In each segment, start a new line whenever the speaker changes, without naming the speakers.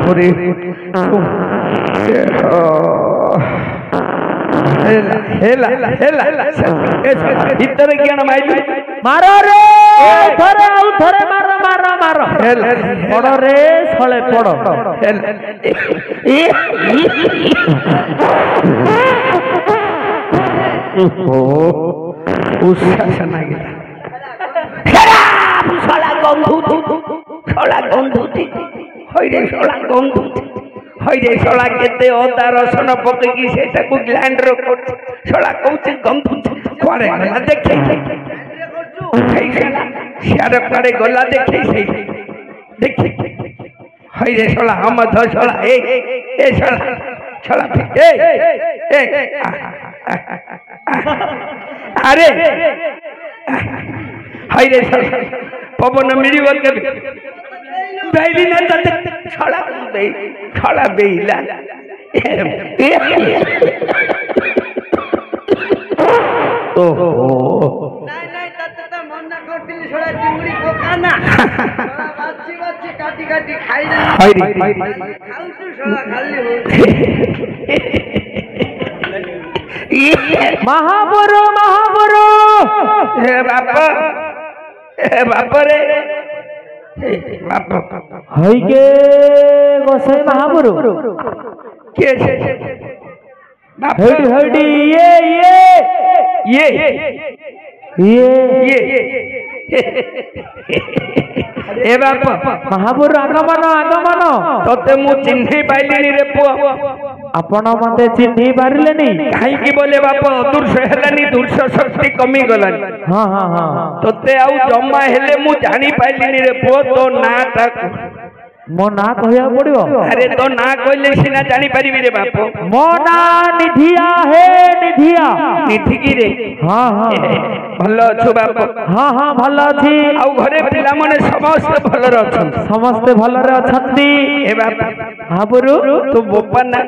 बापरे हेला हेला हेला इतर क्या माइल
मारो रे थरे आउ थरे मारो मारो मारो पड़ो रे सळे पड़ो
शला गंधु हईरे शला गंधु हईरे शला केते अदा रसन पकई सेटा को ग्लैंडर कोट शला कहूचे गंधु कुआरे गला देखे सियार कुआरे गला देखे से देखे हईरे शला हम ध शला ए शला शला ए अरे हईरे शला पवन मिलिव के बैली न त छड़ा बेइला ओहो
नहीं तत मन न करतिली छड़ा चिंगड़ी कोकाना बाची बाची काटी काटी खाई दे
हईरे
खाऊ तू छड़ा खाली हो
महाबुरु महाबुरु
हे बाप रे
हई के गोसाई महाबुरु
के
हडी हडी ये
ए बाप
महाबुरु आगमन आगमन
तते मु चिन्हि पाइलिनी रे पुआ
आपण मते चिन्हि पारिलेनी
काई की बोले बाप अदुर्श हेलानी दुर्श शक्ति कमी गलानी
हां हां हां
तते आउ जम्मा हेले मु जानि पाइलिनी रे पुआ तो नाटा
मो ना कहया पड़ियो
अरे तो ना कहले सिना जानि परिबी रे बाप
मो ना निधिया हे निधिया
निधि की रे
हां हां
भलो छु बाप
हां हां भलो अछि
आउ घरे पिला माने समस्त भलो रे अछन
समस्त भलो रे अछंती
ए बाप
महाबुरु
तू बोपना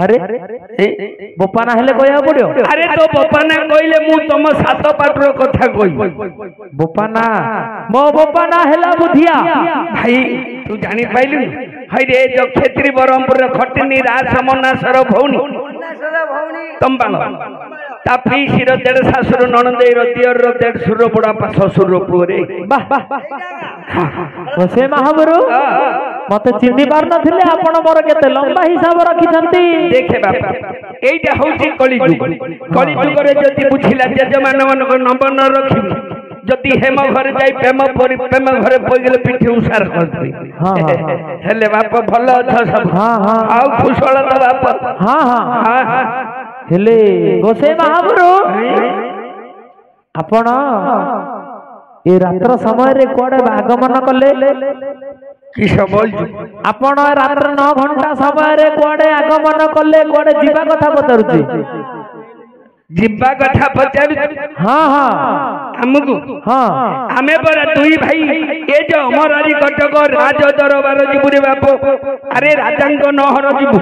अरे बोपाना हेले कहया पड़ियो
अरे तो बोपाना कहले मु तम सात पाटर कथा कहि
बोपाना मो बोपाना हेला बुधिया
भाई तू जानि पाइलु हई रे जो क्षेत्री बरहमपुर खटनी राज समनासर भौनी तंबाल ता पीसी रो देड़ सासुर ननदेई रो दियर रो देड़ सुर बड़ा ससुर रो पुरे
वाह वाह से महाबुरु मते चिन्हि पार नथिले आपण मोर केते लंबा हिसाब रखिथंती
देखे बापा एइटा होउची कलिजुग कलिजुग रे जति बुझिला जजमान मन को नंबर न रखिबी जति हेम घर जाई प्रेम घरे पई गेले पिठी उसार करती
हां
हेले बाप भलो अछ सब
हां हां
आउ खुशल त बाप
हां हां हेले गोसे महाबुरु आपण ए रात्र समय रे कोडे आगमन कले
कि समय
आपण रात्र 9 घंटा समय रे कोडे आगमन कले कोडे जीवा कथा पचारुची
जिब्बा कथा पचारु
हां हां
हमकु
हां
हमें बरा दुई भाई ए जो अमरारी कटक राज दरबार जिबुरे बाप अरे राजांक नहर जिबु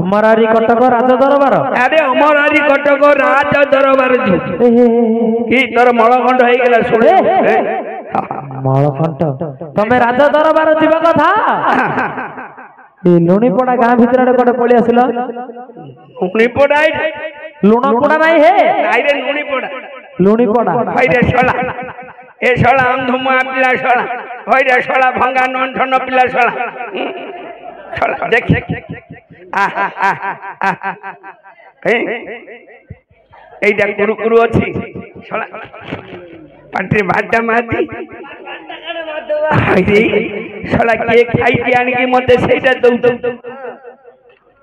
अमरारी कटक राज दरबार
अरे अमरारी कटक राज दरबार जिबु की तोर मळखंड होई गेला सुने
मळखंड तमे राज दरबार जिबा कथा ए लुणीपड़ा गां भितर कोडे पळी आसिलो
लुणीपड़ा
लुणपड़ा नाही हे
नाही रे
लुणीपड़ा
भाई रे शला ए शला अंधुमा पिला शला भाई रे शला भंगा नंठन पिला शला शला देख एइटा कुरुकुरु अछि शला पाटी भाटा मादी अरे शला के खाई के आनी के मते सेटा दउ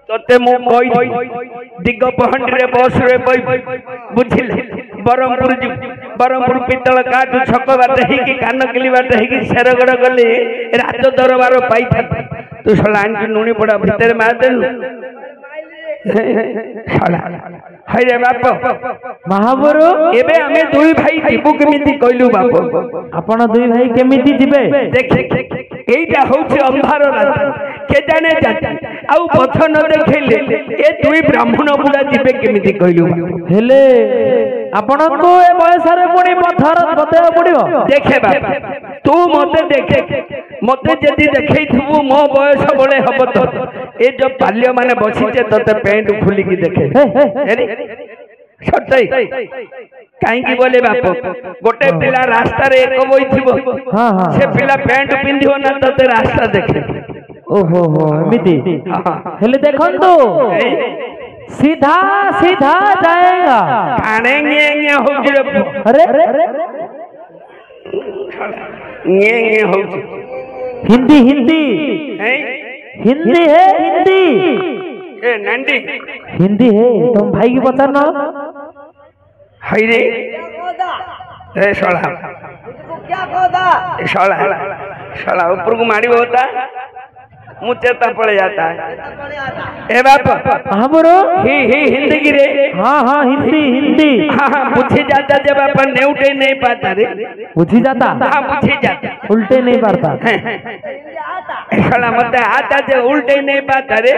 तते मु कहि दिग पहंड रे बस रे बई बुझिल बरमपुर पितल काट छक बाटे ही कि कान किली बाटे ही कि शेरगड़ गले राज दरबार पाई था तू सलान की नुनी पड़ा भीतर मार दे हाय रे बाप
महाबुरु
एबे हमें दुई भाई जीवु केमिति कहलु बाप
आपण दुई भाई केमिति जिबे
देख एइटा होछि अंधार रात के जाने जाति आउ पथ न देखैले ए दुई ब्राह्मण बुढा जिबे केमिति कहलु
हेले आपण को ए बयस रे पुणी पथर बतेव पड़ियो
देखे बाप तू मते देखे मते जदि देखैथबु मो बयस बळे हब तो ए जो पाल्य माने बसिचे तते पैंट खुली की देखे अरे सतई काई की बोले बाप गोटे पिला रास्ता रे एक बोई थिबो
हां हां
से पिला पैंट पिंधियो ना तते रास्ता देखे
ओहो हो एमिति हेले देखन तो सीधा सीधा जाएगा
खानेंगे हो रे
अरे
ये हो
हिंदी हिंदी हिंदी है हिंदी
ए नंदी
हिंदी है तुम भाई की पता ना
हाय रे ए साला
इसको क्या खोदा
साला ऊपर को मारी होता मुझे पड़ जाता है ए बाप
हाँ बोलो
ही हिंदी की रे
हाँ हाँ हिंदी हिंदी
हाँ पूछी जाता जब अपन नेउटे नहीं पाता रे
पूछी जाता
हाँ पूछी जाता
उल्टे नहीं पड़ता
साला मत आता जब उल्टे नहीं पाता रे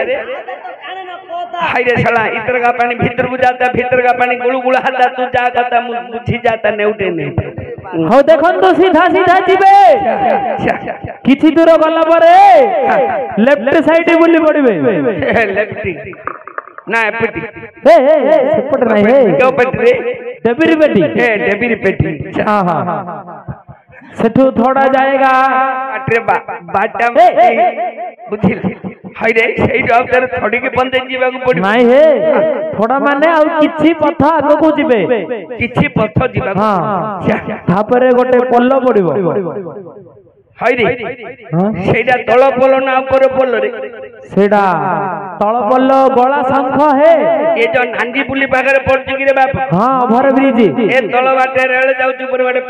हाय रे साला इतर का पानी भीतर को जाता भीतर का पानी गुड़ गुड़ आता तू जा करता पूछी जाता नेउटे नहीं
हो देखन तो सीधा सीधा जीवे किछि दूर गला परे लेफ्ट साइड बुली पड़िबे
लेफ्टी ना पेटी
सेपट नहीं है
क्यों पेटी रे
डेबिरी पेटी
डेबिरी पेटी
हां हां सेठू थोड़ा जाएगा
अरे बाटा बुझिल हाय रे सेई जॉब तेरे थोड़ी के बंदे जीवा को पड़ी
नहीं है थोड़ा माने आ किछि पथ आगो को जीवे
किछि पथ जीवा
हां थापरे गोटे पल्लो पड़िबो
हाय रे सेडा तळ पल्लो ना ऊपर पल्लो रे
सेडा तळ पल्लो गळा शंख है
ये जो नांदी बुली पागरे पड़ची रे बाप
हां ओभर ब्रिज
ए तळ बाटे रेल जाउची ऊपर बाटे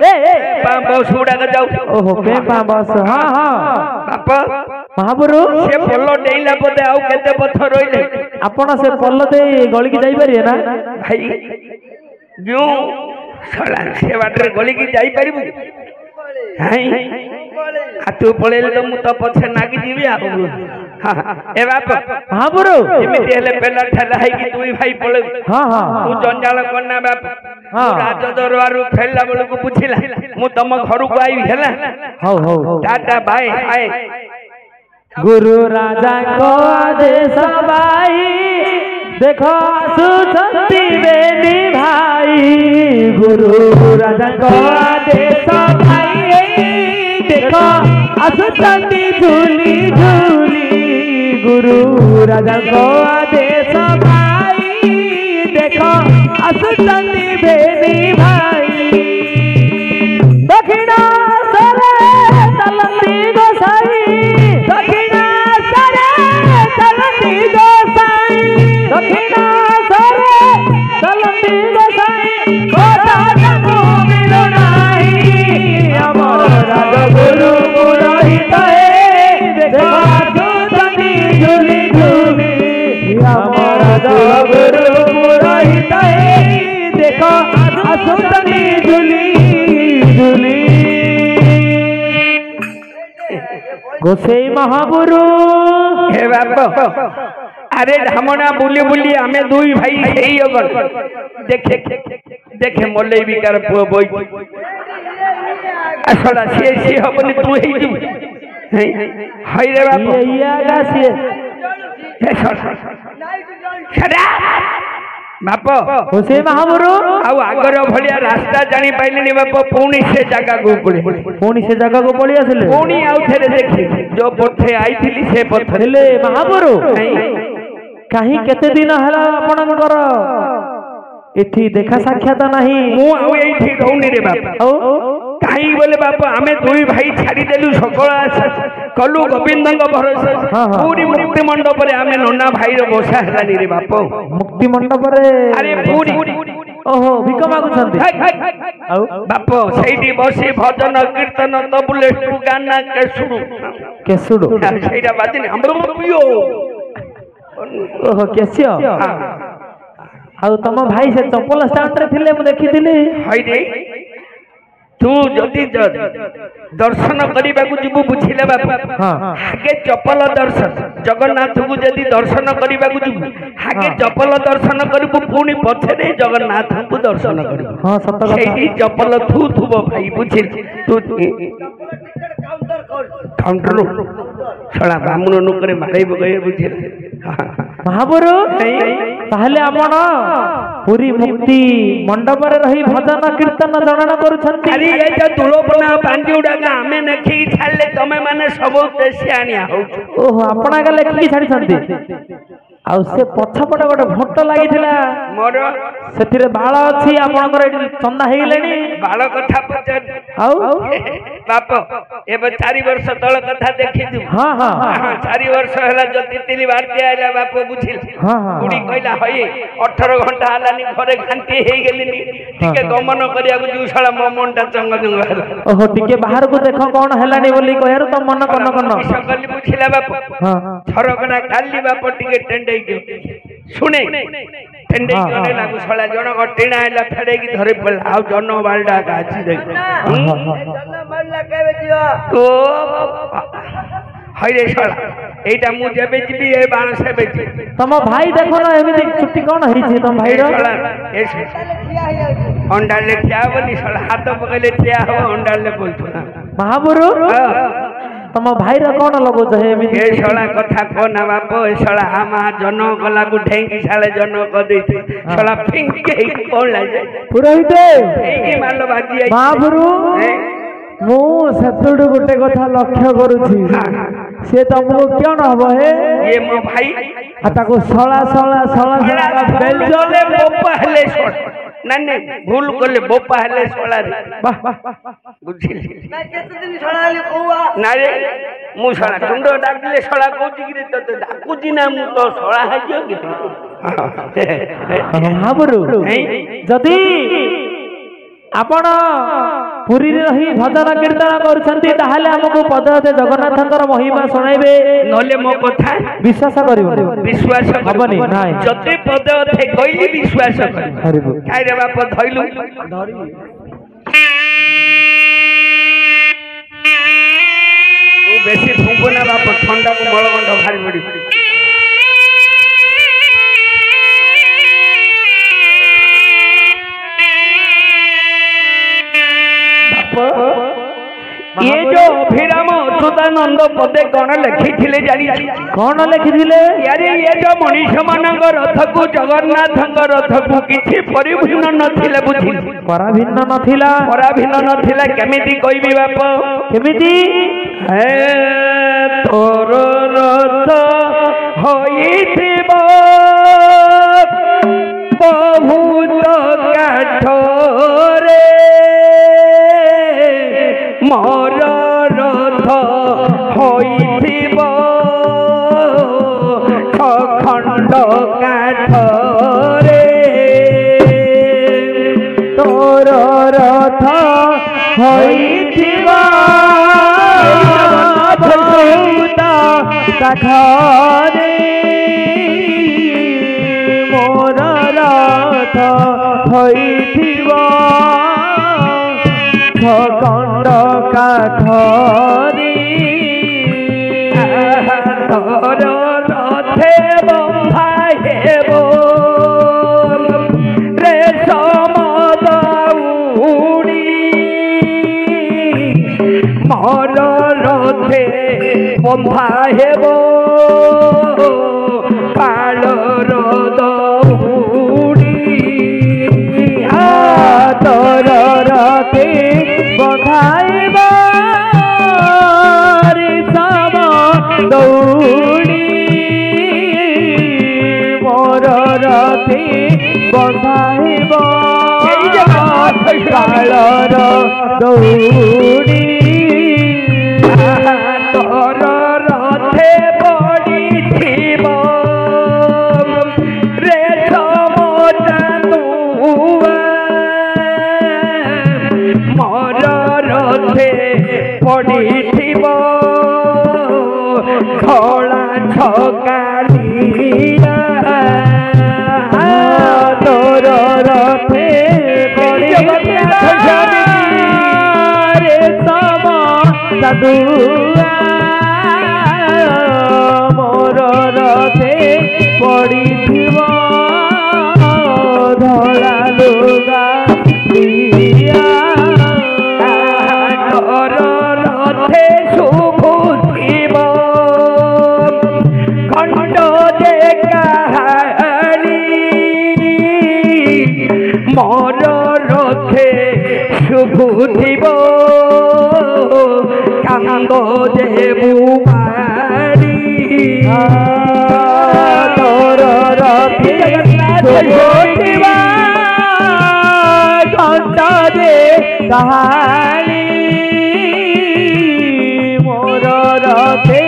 ए पा बस उडा के जाउ
ओहो पे पा बस हां हां
बाप
महापुरु
से पल्लो डेइला पते आउ केते पथ रोइले
आपण से पल्लो दे गळी की जाई परिए ना
भाई क्यों साला से बाटे गळी की जाई परिबु हाय आ तू पळेले तो मु तो पछे नागी जीवी आ ए बाप
महापुरु
एमिति हेले पेला ठेला है कि दुई भाई पळे
हां हां
तू जंजाल करना बाप
हां
राज दरबारु फेलला बेल को पुछिला मु तम घर को आई हेला
हो हो
टाटा बाय हाय
गुरु राजा को आदेश भाई देखो सुसंती बेनी भाई गुरु राजा को आदेश भाई देखो असुचंदी झूली झूली गुरु राजा को आदेश भाई देखो असुचंदी बेनी भाई दक्षिणा सरे तलती गोसाई दक्षिणा सरे तलती गोसाई दक्षिणा सरे तलती गोसाई कोता जगु मिलु नाही अमर राज गुरु पुरोहित हे देखो सुतनी झूली झूली अमर राज गुरु पुरोहित हे देखो सुतनी झूली झूली गोसाई महापुरु
हे बाप अरे ढामना बुली बुली आमे दुई भाई सेई अगल देखे देखे मोले बिकार पुओ बोई असला से हबनी तू हेई जु हाय रे बाप
ये आगा से
हे छड़ा बाप
गोसाई महापुरु
आउ आगर भलिया रास्ता जानी पाइलेनी बाप पुणी से जगह को पड़े
पुणी से जगह को पड़ी आसले
पुणी आउ थेरे देखी जो पथे आईथिली से पथे
हेले महापुरु काहे केते दिन हला आपनकर एठी देखा साक्षात नाही
मु आउ एठी रहउनी रे बाप काई बोले बाप आमे दुई भाई छाड़ी देलु सकल आस कलु गोविंदंग भरोसा पूरी मुक्ति मंडप रे आमे नन्ना भाई रो बसा हलानी रे बाप
मुक्ति मंडप रे
अरे पूरी
ओहो भिक मागुछंती
आउ बाप सेठी बसी भजन कीर्तन तबुले गाना
केसुडु
सेटा बादिनी हमरो पियो
ओहो केसियो आउ तम भाई से चप्पल स्टैंड रे थिले मु देखिथिली
हाय रे तू जदि दर्शन करबा को जीवु बुझिले बाप आगे चपल दर्शन जगन्नाथ को जदि दर्शन करबा को जीवु आगे चपल दर्शन करबु पुनी पछे रे जगन्नाथ को दर्शन करबु
हां सत कथा
सेही चपल थू थुबो भाई बुझिल तू କାଉଣ୍ଟର ଶଳା ବାମୁଣ ନୁକରେ ମାଡ଼େଇ ପକେଇବେ ବୁଝିଲେ
ମହାପୁରୁ ତାହେଲେ ଆପଣ ପୁରୀ ମୁକ୍ତି ମଣ୍ଡପରେ ରହି ଭଜନ କୀର୍ତ୍ତନ ଜଣନ କରୁଛନ୍ତି।
ଆରେ ଏ ଯୋଉ ତୁଳପନା ପାଞ୍ଜି ଗୁଡାକ ଆମେ ଲେଖିକି ଛାଡ଼ିଲେ ତମେ ମାନେ ସବୁ ଦେଶିଆଣିଆ ହଉଛ।
ଓହୋ ଆପଣ ଆଗ ଲେଖିକି ଛାଡ଼ିଛନ୍ତି। ଆଉ ସେ ପଛପଟେ ଗୋଟେ ଭୋଟ ଲାଗିଥିଲା
ମୋର
ସେଥିରେ ବାଳ ଅଛି ଆପଣଙ୍କର ଏଠି ଚନ୍ଦା ହେଇଗଲେଣି
ବାଳ କଥା ପଚାର
ଆଉ
ବାପ ଏବେ 4 ବର୍ଷ ତଳ କଥା ଦେଖିଛୁ।
ହଁ ହଁ
4 ବର୍ଷ ହେଲା ଯଦି ତିନି ବାରତି ଆଇଲା ବାପ ବୁଝିଲେ ବୁଢୀ କହିଲା ହଇ 18 ଘଣ୍ଟା ହେଲାନି ଘରେ ଘାଣ୍ଟି ହେଇଗଲିନି ଟିକେ ଗମନ କରିବାକୁ ଯୋଉ ଶାଳା ମୋ ମନଟା ଚଙ୍ଗ ଚଙ୍ଗ ହେଲା।
ଓହୋ ଟିକେ ବାହାରକୁ ଦେଖ କଣ ହେଲାନି ବୋଲି କହିବାରୁ ତ ମନ କନ କନ
ସକାଳେ ବୁଝିଲା ବାପ ଥରକଣା କାଲି ବାପ ଟିକେ ଟେଣ୍ଡେଇ ଶୁଣେ ଟେଣ୍ଡେଇ କଲେ ଲାଗୁ ଶଳା ଜଣକ ଟିଣା ହେଲା ଫେଡେଇକି ଧରି ପଡିଲା ଆଉ ଜନ ବାଲଟା ଅଛି ଦେଖ ଓ ହଇରେ ଶଳା এইটা ମୁଁ ଯେବେ ଯିବି ଏ ବାଣ ସେବେ ଯିବି।
ତମ ଭାଇ ଦେଖ ନା ଏମିତି ଚୁଟି କଣ ହେଇଛି ତମ ଭାଇର
ଅଣ୍ଡାଲେ ଠିଆ ହବନି ଶଳା ହାତ ପକେଇଲେ ଠିଆ ହବ ଅଣ୍ଡାଲେ ବୋଲଛୁ ନା
ମହାପୁରୁ ତମ ଭାଇର କଣ ଲଗଉଛ ଏମିତି
ଏ ଶଳା କଥା କହନା ବାପ ଏ ଶଳା ଆମା ଜନ ଗଲାକୁ ଢେଙ୍କି ସାଳେ ଜନ କରିଦେଇଛି ଶଳା ଫିଙ୍କି ହେଇକି ପଡିଲା ଯେ
ପୁରୋହିତ
ହେଇକି ମାଲ ବାଜି ଯାଇଛି।
ମହାପୁରୁ ମୁଁ ସେତେଠୁ ଗୋଟେ କଥା ଲକ୍ଷ୍ୟ କରୁଛି ସେ ତମକୁ କଣ ହବ ହେ
ଇଏ ମୋ ଭାଇ
ତାକୁ ଶଳା ଶଳା ଶଳା
ବେଲଜଲେ ବୋପା ହେଲେ ଶଳା ନାଇଁ ନାଇଁ ଭୁଲ କଲେ ବୋପା ହେଲେ ଶଳାରେ ବୁଝିଲି ନାଇଁ ମୁଁ ଶଳା ଚୁଣ୍ଡ ଡାକିଲେ ଶଳା କହୁଛି କି ତତେ ଡାକୁଛି ନା ମୁଁ ତ ଶଳା ହେଇଯିବ କି
ମହାପୁରୁ ଯଦି ଆପଣ ପୁରୀରେ ରହି ଭଜନ କୀର୍ତ୍ତନ କରୁଛନ୍ତି ତାହେଲେ ଆମକୁ ପଦେ ଜଗନ୍ନାଥଙ୍କର ମହିମା ଶୁଣାଇବେ
ନହେଲେ ମୋ କଥା
ବିଶ୍ୱାସ କରିବ
ବିଶ୍ୱାସ
ହବନି ନାଇଁ
ଯଦି ପଦେ ଅଧେ କହିଲି ବିଶ୍ୱାସ କରିବ କାଇରେ ବାପ ଧଇଲୁ ତୁ ବେଶୀ ଫୁଙ୍କୁ ନା ବାପ ଥଣ୍ଡାକୁ ମଳଗଣ୍ଡ ଭାରି ପଡିବ। ये जो अभिराम अच्युतानंद पदे कौन लिखी जानी
कौन लिखी
यार ये जो मनीष मान रथ को जगन्नाथ रथ को किसी परिभिन्न नथिले बुझी
पराभिन्न नथिला
पराभिन्न नथिला केमिति कहबी बाप
केमिति
हे तोर रथ होइथिबो बहुत काठरे मोर रथ होइथिब खंड काठरे
तोर रथ होइथिब बहुत काठरे मोर रथ होइथिब खंड काठरी
तोर रथे बंधा हेब रेशम दौड़ी मोर रथे बंधा हेब कालर दौड़ी
तोर रथे बंधाइब रेशम दौड़ी मोर रथे बंधाइब कालर दौड़ी
तोर रथे पड़िथिब रेशम चांदुआ मोर रथे पड़िथिब धला छकालिया
तोर रथे रेशम चांदुआ मोर रथे पड़िथिब धला लुगा
तोर रथे शुभु को देबू मारी
तोर रति सुबोधिवा घंटारे कहानी मोर रते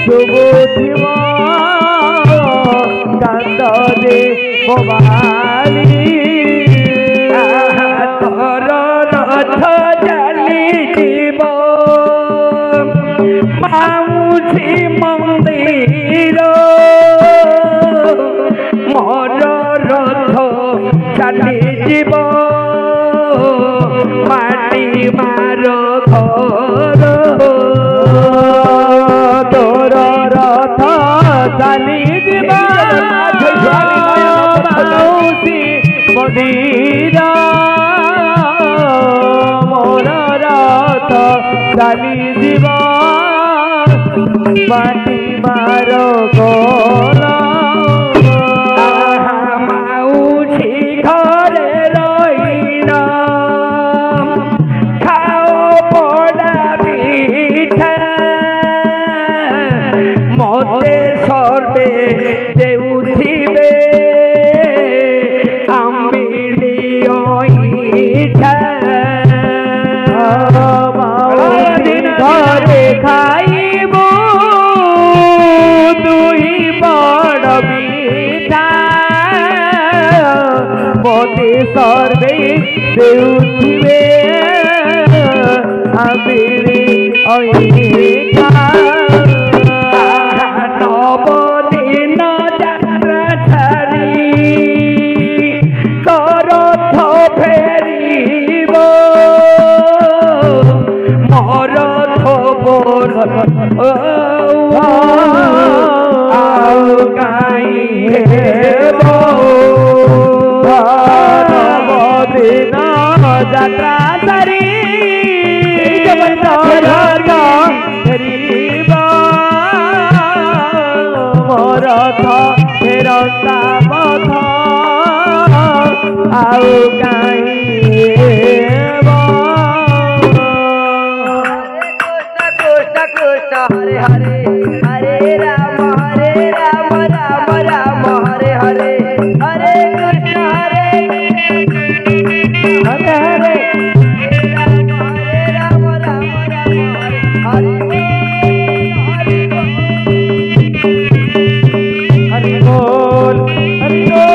सुबोधिवा कांदरे मोबाली
तोर रथ जाली जीव माउसी मंदिर मोर रथ चाली जीव माटी मार घर
तोर रथ चाली जीवा माउसी मंदिर मोर रथ चाली जीवा माटी मार गला
माउसी घरे रहिन खाओ पड़ा पिठा मते सर्वे देउथिबे आम्बिली ओइठा
माउसी घरे खाइबो दुई बड़ मिठा मते सर्वे देउथिबे आम्बिली ओइठा
नव दिन यात्रा छाड़ी करथ फेरिब मोर थोबर आउ गाई हेब
दिन যাত্রা সারি ফেরিব মরথ ফেরতা পথ আউ কাই
कृष्ण कृष्ण हरे हरे हरे राम राम राम हरे हरे हरे कृष्ण हरे
हरे हरे
राम राम हरे
हरि बोल हरि बोल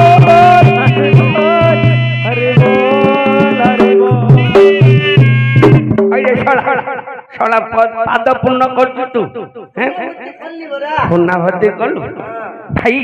हरि बोल हरि बोल हरि बोल
शला पाद पूर्ण कर तू
खाली बरा
पूर्णाभर्ती कलु भाई